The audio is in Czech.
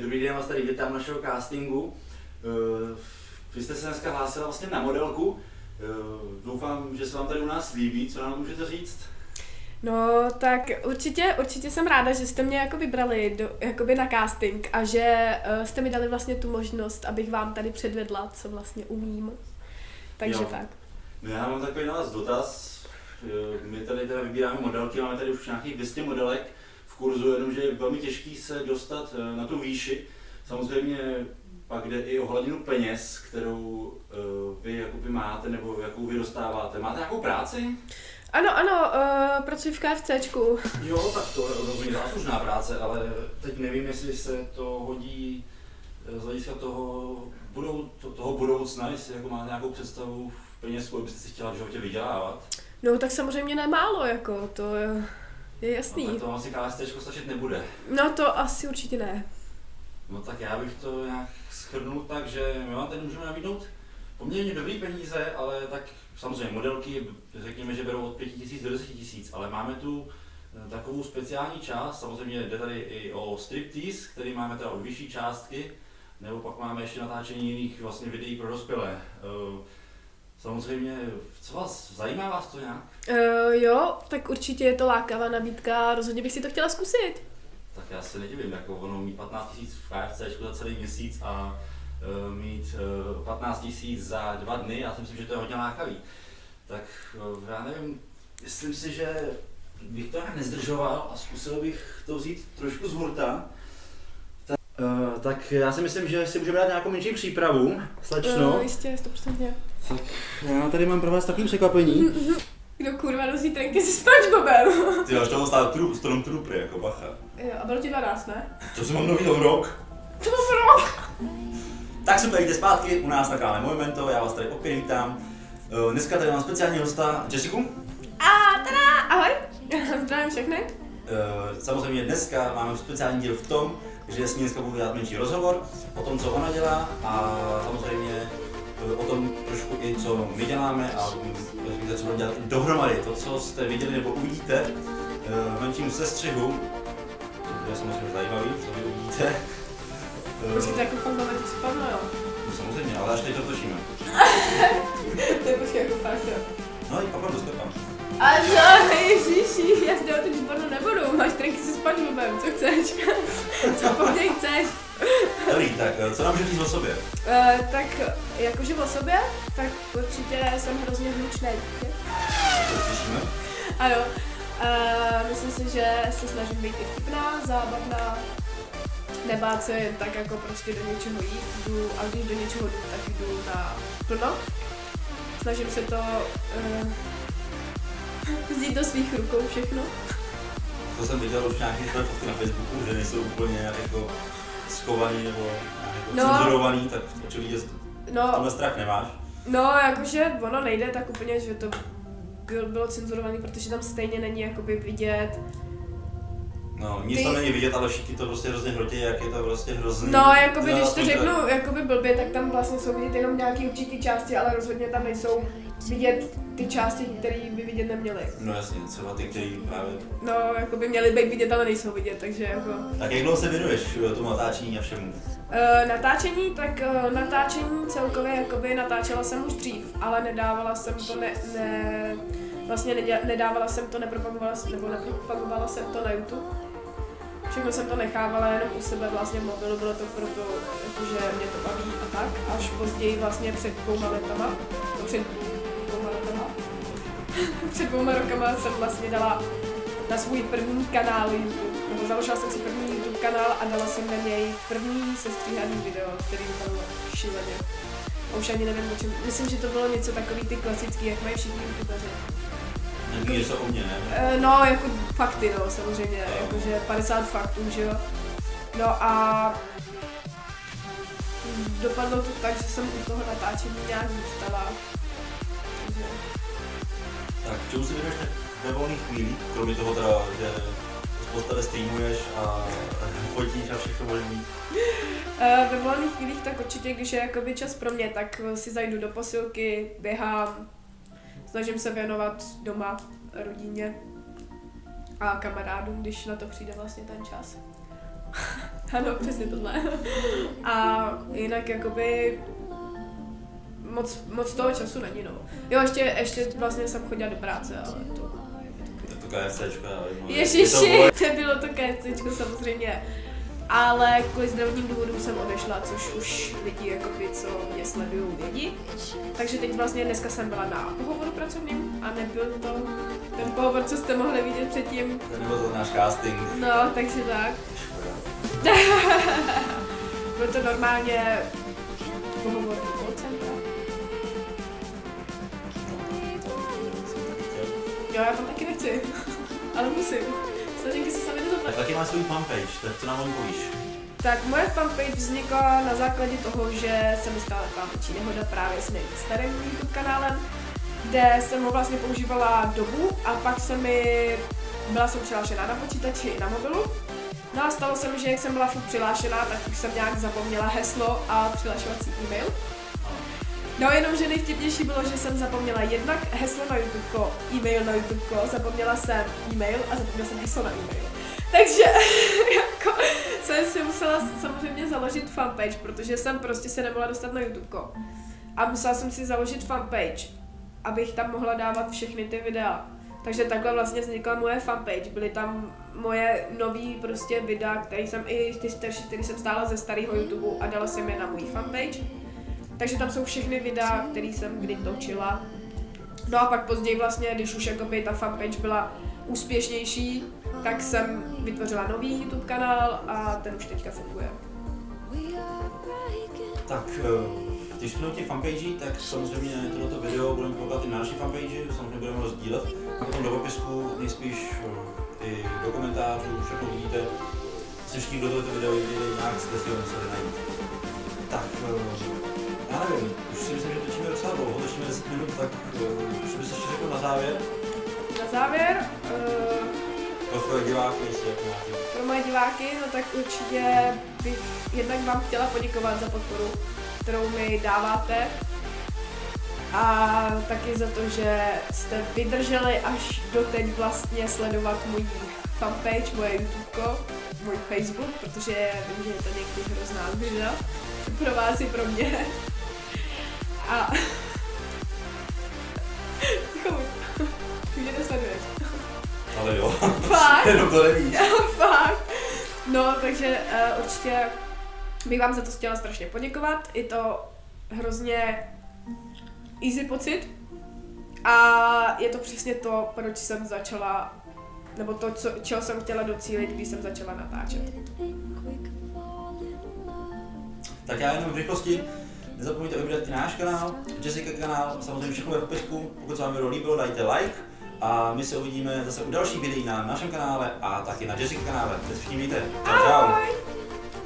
Dobrý den, vás tady vítám našeho castingu. Vy jste se dneska hlásila vlastně na modelku. Doufám, že se vám tady u nás líbí. Co nám můžete říct? No, tak určitě jsem ráda, že jste mě jako vybrali jakoby na casting a že jste mi dali vlastně tu možnost, abych vám tady předvedla, co vlastně umím. Takže jo. tak. No já mám takový na vás dotaz. My tady teda vybíráme modelky, máme tady už nějakých 200 modelek v kurzu, jenomže je velmi těžký se dostat na tu výši. Samozřejmě pak jde i o hladinu peněz, kterou vy jakoby máte nebo jakou vy dostáváte. Máte nějakou práci? Ano, pracuji v KFCčku. Jo, tak to je rozhodně záslužná práce, ale teď nevím, jestli se to hodí z hlediska toho budoucna, jestli jako máte nějakou představu v peněz, kolik byste si chtěla v životě vydělávat. No, tak samozřejmě nemálo, jako, to je jasný. No, tak to vám asi KFCčko stačit nebude. No, to asi určitě ne. No tak já bych to nějak shrnul tak, že my vám tady můžeme nabídnout poměrně dobrý peníze, ale tak samozřejmě modelky, řekněme, že berou od 5 000 do 10 000, ale máme tu takovou speciální část, samozřejmě jde tady i o striptease, který máme teda od vyšší částky, nebo pak máme ještě natáčení jiných vlastně videí pro dospělé. Samozřejmě, co vás zajímá vás to nějak? Jo, tak určitě je to lákavá nabídka, rozhodně bych si to chtěla zkusit. Tak já se nedivím, jako ono mít 15 000 v KFCčku za celý měsíc a mít 15 000 za 2 dny, já si myslím, že to je hodně lákavý. Tak já nevím, myslím si, že bych to nějak nezdržoval a zkusil bych to vzít trošku z hurta. Tak já si myslím, že si můžeme dát nějakou menší přípravu, slečno. Jistě, 100%. Tak já tady mám pro vás takový překvapení. Kdo kurva nosí trenky se SpongeBobem? Ty máš toho stát Stormtrooper, jako bacha. Jo, a bylo ti 12, ne? To jsem mám nový rok. To rok! Tak super, jděte zpátky u nás na kanále Movimento, já vás tady opět vítám. Dneska tady mám speciální hosta Jessiku. A tada, ahoj! Zdravím všechny. Samozřejmě dneska máme speciální díl v tom, že s ní dneska budu dělat menší rozhovor o tom, co ona dělá a samozřejmě o tom trošku i co my děláme a co budeme dělat dohromady. To, co jste viděli nebo uvidíte v menším sestřihu, to je samozřejmě zajímavý, co vy uvidíte. Počkejte, jako fakt máme to spadlo, jo? No samozřejmě, ale až teď to točíme. To je počkej, jako fakt, jo. No i opravdu sklepám. A co, ježiši, já si do toho spadlo nebudu, máš trenky se SpongeBobem, co chceš? Co po mně chceš? Dobrý, tak co nám můžeš říct o sobě? Tak jakože o sobě, tak určitě jsem hrozně hlučné dítě. To slyšíme. Ano, myslím si, že se snažím být i vtipná, zábavná, nebát se jen tak jako prostě do něčeho jít, a když do něčeho jdu, tak jdu na plno. Snažím se to vzít do svých rukou všechno. To jsem viděl už nějaký tvé fotky na Facebooku, že nejsou úplně jako schovaný nebo jako cenzurovaný, tak očividně tohle strach nemáš. No, jakože ono nejde tak úplně, že to bylo cenzurovaný, protože tam stejně není jakoby vidět. No, nic tam není vidět, ale všichni to prostě hrozně hrotí, jak je to prostě hrozný. No, jakoby když to řeknu jakoby blbě, tak tam vlastně jsou vidět jenom nějaký určitý části, ale rozhodně tam nejsou vidět ty části, které by vidět neměly. No jasně, třeba ty, který právě... No, jakoby měly být vidět, ale nejsou vidět, takže jako... Tak jak dlouho se věnuješ tomu natáčení a všemu? Natáčení celkově jakoby natáčela jsem už dřív, ale nedávala jsem to nedávala jsem to, nepropagovala jsem to na YouTube. Všechno jsem to nechávala jenom u sebe vlastně v mobilu, bylo to proto, jakože mě to baví a tak. Až později vlastně před 2 letama, před 2 rokama jsem vlastně dala na svůj první kanál YouTube, nebo založila jsem si první YouTube kanál a dala jsem na něj první sestříhaný video, který vypadalo šíleně. A už ani nevím o čem, myslím, že to bylo něco takový ty klasický, jak mají všichni youtubeři. Něco o mě, ne? No, jako fakty, no, samozřejmě, jakože 50 faktů, že jo. No a dopadlo to tak, že jsem u toho natáčení nějak zůstala. Takže... Tak, čemu si věnuješ ve volných chvílích, kromě toho teda, že spousta streamuješ a fotíš a všechno možný? Ve volných chvílích tak určitě, když je jakoby čas pro mě, tak si zajdu do posilky, běhám, snažím se věnovat doma rodině a kamarádům, když na to přijde vlastně ten čas. Ano, přesně tohle. A jinak jakoby moc toho času není, no. Jo, ještě vlastně jsem chodila do práce, ale to... Tak to KFCčko, já vím. Ježiši, to bylo to KFCčko samozřejmě. Ale kvůli zdravotním důvodům jsem odešla, což už lidi, jakoby, co mě sledují, vědí. Takže teď vlastně dneska jsem byla na pohovoru pracovním a nebyl to ten pohovor, co jste mohli vidět předtím. To nebyl to náš casting. No, takže tak. Byl to normálně pohovor do call centra. Jo, já tam taky nechci, ale musím. Snažím se sami Tak taky máš svůj fanpage, tak co nám o ní povíš? Tak moje fanpage vznikla na základě toho, že se mi stala taková menší nehoda právě s mým starým YouTube kanálem, kde jsem ho vlastně používala dobu a pak byla jsem přihlášená na počítači i na mobilu. No a stalo se mi, že jak jsem byla furt přihlášená, tak už jsem nějak zapomněla heslo a přihlašovací e-mail. No jenom, že nejvtipnější bylo, že jsem zapomněla jednak heslo na YouTubeko, e-mail na YouTubeko, zapomněla jsem e-mail a zapomněla jsem heslo na e-mail. Takže jako jsem si musela samozřejmě založit fanpage, protože jsem prostě se nemohla dostat na YouTubeko. A musela jsem si založit fanpage, abych tam mohla dávat všechny ty videa. Takže takhle vlastně vznikla moje fanpage. Byly tam moje nový prostě videa, které jsem i ty starší, které jsem stála ze starého YouTube a dala jsem je na můj fanpage. Takže tam jsou všechny videa, které jsem kdy točila. No a pak později vlastně, když už jakoby ta fanpage byla úspěšnější, tak jsem vytvořila nový YouTube kanál a ten už teďka funguje. Tak, když jsme u těch fanpagí, tak samozřejmě tohleto video budeme používat i na naší fanpage, samozřejmě budeme rozdílet. A potom do popisku, nejspíš i do komentářů, všechno vidíte. Všichni, kdo tohleto video viděli, nějak jste si ho museli najít. Tak, já nevím, už si myslím, že točíme docela dlouho, točíme 10 minut, tak už bys ještě řekl na závěr. Na závěr, Pro svoje diváky, jestli jako nějaký. pro moje diváky, no tak určitě bych jednak vám chtěla poděkovat za podporu, kterou mi dáváte. A taky za to, že jste vydrželi až doteď vlastně sledovat můj fanpage, moje YouTubeko, můj Facebook, protože vím, že je to někdy hrozná zběža pro vás i pro mě. A... Ticho, ty mě nesleduješ. Ale jo, Fakt? jenom to nevíš. Fakt. No, takže určitě bych vám za to chtěla strašně poděkovat. Je to hrozně easy pocit a je to přesně to, proč jsem začala, nebo to, čeho jsem chtěla docílit, když jsem začala natáčet. Tak já jenom v rychlosti, nezapomeňte vybrat i náš kanál, Jessica kanál, samozřejmě všechno ve popisku. Pokud se vám video líbilo, dajte like a my se uvidíme zase u dalších videí na našem kanále a taky na Jessica kanále. Teď všichni mějte. Čau, čau. Ahoj!